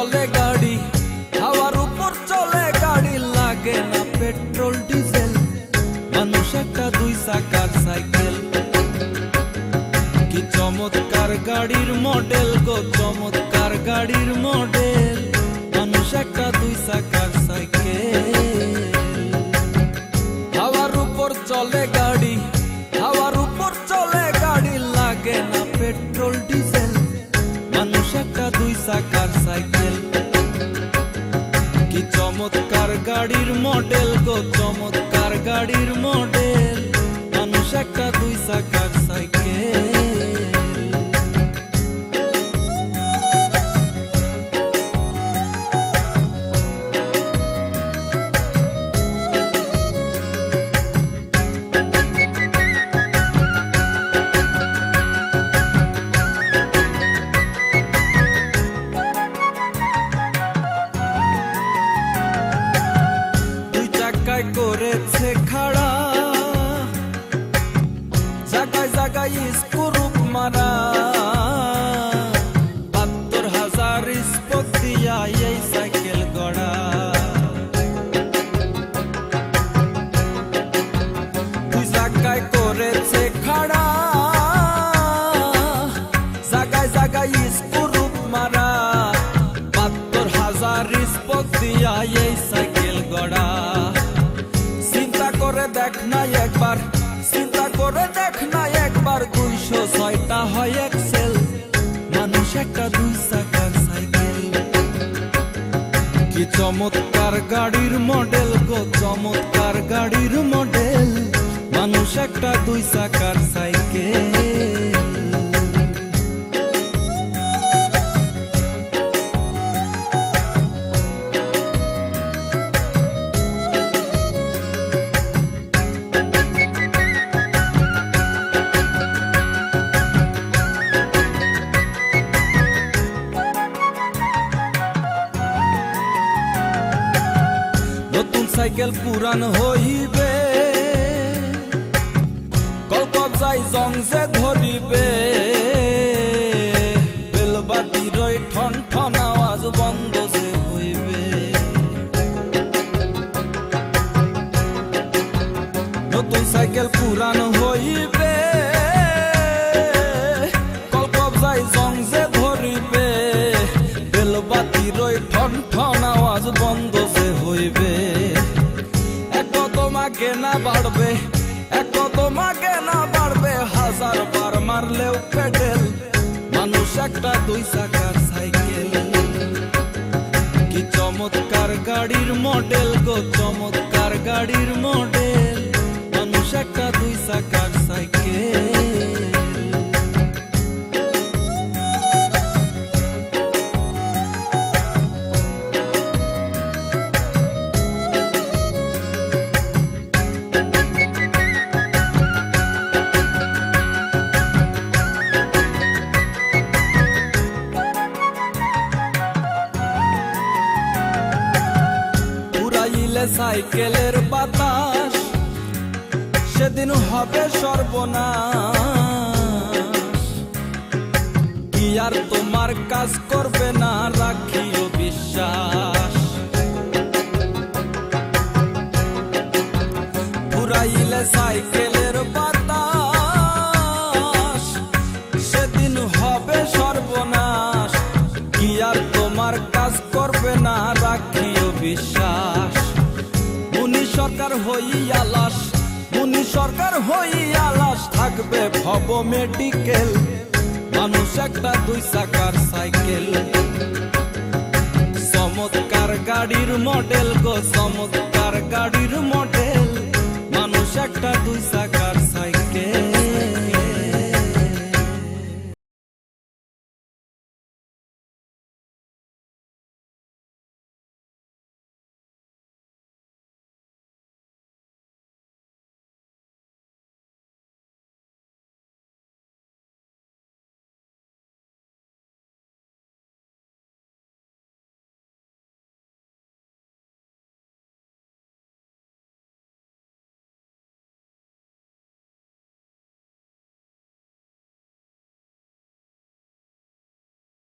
চলে গাড়ি, হাওয়ার উপর চলে গাড়ি, লাগে না পেট্রোল ডিজেল, মানুষ একটা দুই চাকার সাইকেল। কি চমৎকার গাড়ির মডেল গো, চমৎকার গাড়ির মডেল, মানুষ একটা দুই চাকার সাইকেল। হাওয়ার উপর চলে গাড়ি, হাওয়ার উপর চলে গাড়ি, লাগে না পেট্রোল ডিজেল, মানুষ একটা দুই চাকার সাইকেল। কি চমৎকার গাড়ির মডেল গো, চমৎকার গাড়ির মডেল, মানুষ একটা দুই চাকার সাইকেল। করেছে খাড়া, জাগায় জাগায় স্ক্রুপ মারা, ৭২,০০০ স্পোক দিয়া এই সাইকেল গড়া। দুই জায়গায় করেছে খাড়া, জাগায় জাগায় স্ক্রুপ মারা, ৭২,০০০ স্পোক দিয়া এই সাইকেল গড়া। চিন্তা করে দেখ না একবার, চিন্তা করে দেখ না একবার, ২০৬টা হয় এক্সেল, মানুষ একটা দুই চাকার সাইকেল। কি চমৎকার গাড়ির মডেল গো, চমৎকার গাড়ির মডেল, মানুষ একটা দুই চাকার সাইকেল। নতুন সাইকেল পুরান হইবে, কলকবজাই জং যে ধরিবে, বেলবাতির ওই ঠন ঠন আওয়াজ বন্ধ যে হইবে। নতুন সাইকেল পুরান হইবে, কলকবজাই জং যে ধরিবে, বেলবাতির ওই ঠন ঠন আওয়াজ বন্ধ যে হইবে। এক তোমাকে না বাড়বে, এক তোমাকে না বাড়বে, ১০০০ বার মারলেও পেডেল, মানুষ একটা দুই চাকার সাইকেল। কি চমৎকার গাড়ির মডেল গো, চমৎকার গাড়ির মডেল, মানুষ একটা দুই চাকার সাইকেল। সাইকেলের বাতাস সেদিন হবে সর্বনাশ, কি আর তোমার কাজ করবে না, রাখিও বিশ্বাস। পুরাইলে সাইকেলের বাতাস সেদিন হবে সর্বনাশ, কি আর তোমার কাজ করবে না, রাখিও বিশ্বাস। মুনি সরকার হইয়া লাশ, মুনি সরকার হইয়া লাশ, থাকবে ভব মেডিকেল, মানুষ একটা দুই চাকার সাইকেল। চমৎকার গাড়ির মডেল গো, চমৎকার গাড়ির মডেল, মানুষ একটা দুই চাকার